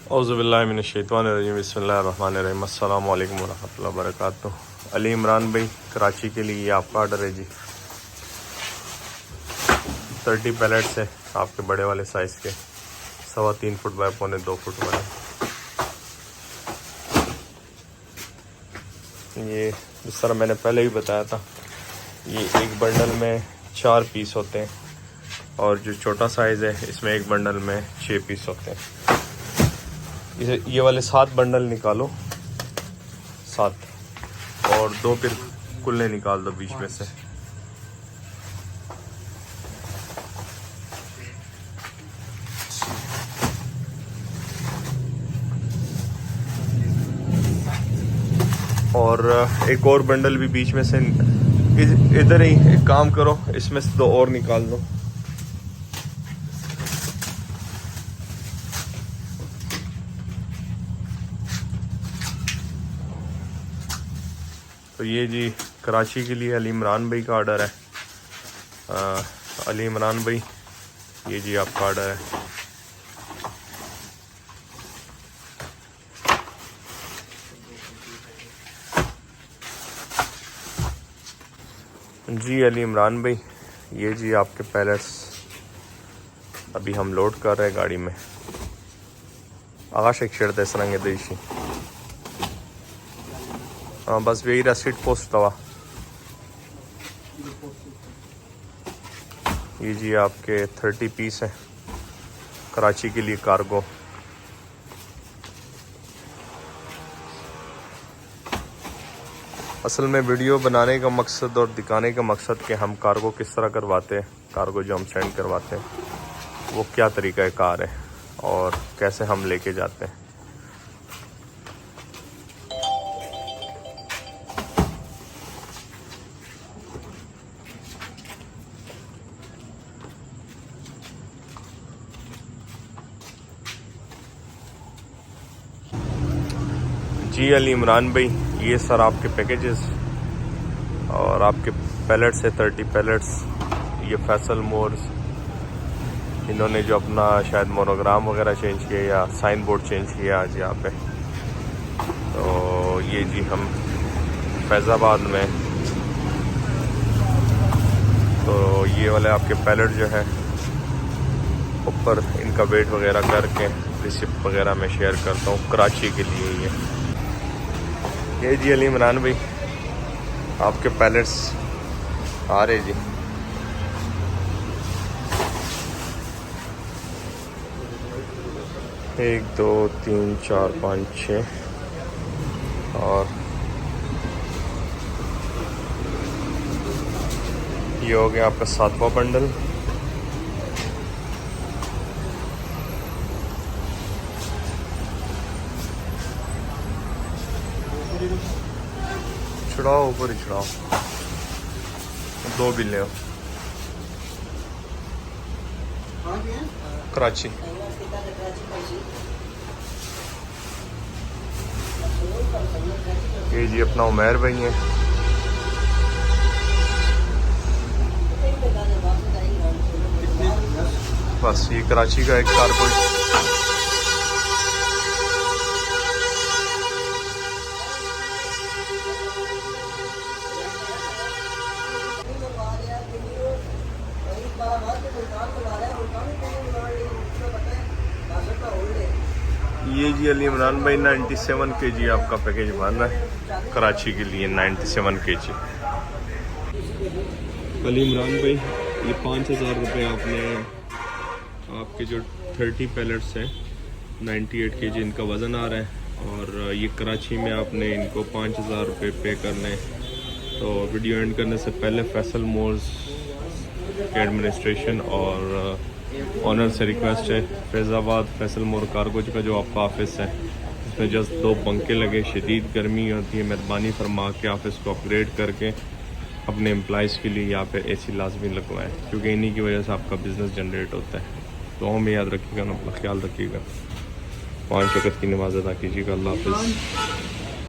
औज़ुबिल्लाहिमिनश्शैतानिर्रजीम बिस्मिल्लाहिर्रहमानिर्रहीम अस्सलामु अलैकुम वरहमतुल्लाहि वबरकातुहू। अली इमरान भाई कराची के लिए आपका ऑर्डर है जी। 30 पैलेट्स है आपके बड़े वाले साइज़ के, 3.25 फुट बाय 2.25 फुट वाले। ये जिस तरह मैंने पहले भी बताया था, ये एक बंडल में 4 पीस होते हैं और जो छोटा साइज़ है इसमें एक बंडल में 6 पीस होते हैं। ये वाले 7 बंडल निकालो, 7, और 2 फिर कुल्ले निकाल दो बीच में से। और एक और बंडल भी बीच में से इधर ही एक काम करो, इसमें से 2 और निकाल दो। तो ये जी कराची के लिए अली इमरान भाई का ऑर्डर है। अली इमरान भाई, ये जी आपका ऑर्डर है। जी अली इमरान भाई, ये जी आपके पैलेट्स अभी हम लोड कर रहे हैं गाड़ी में। आकाश एक शेर दे सरेंगे देशी। हाँ बस यही रसीट पोस्ट दवा। ये जी आपके 30 पीस हैं कराची के लिए कार्गो। असल में वीडियो बनाने का मकसद और दिखाने का मकसद कि हम कार्गो किस तरह करवाते हैं, कार्गो जो हम सेंड करवाते हैं वो क्या तरीक़ा कार है और कैसे हम लेके जाते हैं। जी अली इमरान भाई, ये सर आपके पैकेजेस और आपके पैलेट्स है 30 पैलेट्स। ये फैसल मोर्स, इन्होंने जो अपना शायद मोनोग्राम वगैरह चेंज किया या साइन बोर्ड चेंज किया आज यहाँ पे। तो ये जी हम फैज़ाबाद में, तो ये वाले आपके पैलेट जो है ऊपर इनका वेट वगैरह करके रिसिप्ट वगैरह में शेयर करता हूँ कराची के लिए। ये जी अली इमरान भाई आपके पैलेट्स आ रहे जी। एक, 2, 3, 4, 5, 6 और ये हो गया आपका 7वां बंडल। चढ़ाओ ऊपर ही चढ़ाओ, 2 बिल्ले हो कराची। ये जी अपना उमैर भाई है। बस ये कराची का एक कार्गो। ये जी अली इमरान भाई 97 kg आपका पैकेज बन रहा है कराची के लिए। 97 kg अली इमरान भाई, ये 5000 रुपये आपने, आपके जो 30 पैलेट्स हैं 98 kg इनका वज़न आ रहा है और ये कराची में आपने इनको 5000 रुपये पे करने। तो वीडियो एंड करने से पहले फैसल मोर्स के एडमिनिस्ट्रेशन और ऑनर से रिक्वेस्ट है, फैज़ाबाद फैसल मोर कार्गो का जो आपका ऑफिस है इसमें जस्ट 2 पंखे लगे, शदीद गर्मी होती है, मेहरबानी फरमा के ऑफिस को अपग्रेड करके अपने एम्प्लॉइज़ के लिए यहाँ पे AC लाजमी लगवाएं, क्योंकि इन्हीं की वजह से आपका बिज़नेस जनरेट होता है। तो में याद रखिएगा, अपना ख्याल रखिएगा। 5 वक़्त की नमाज़ अदा कीजिएगा। अल्लाह हाफ़िज़।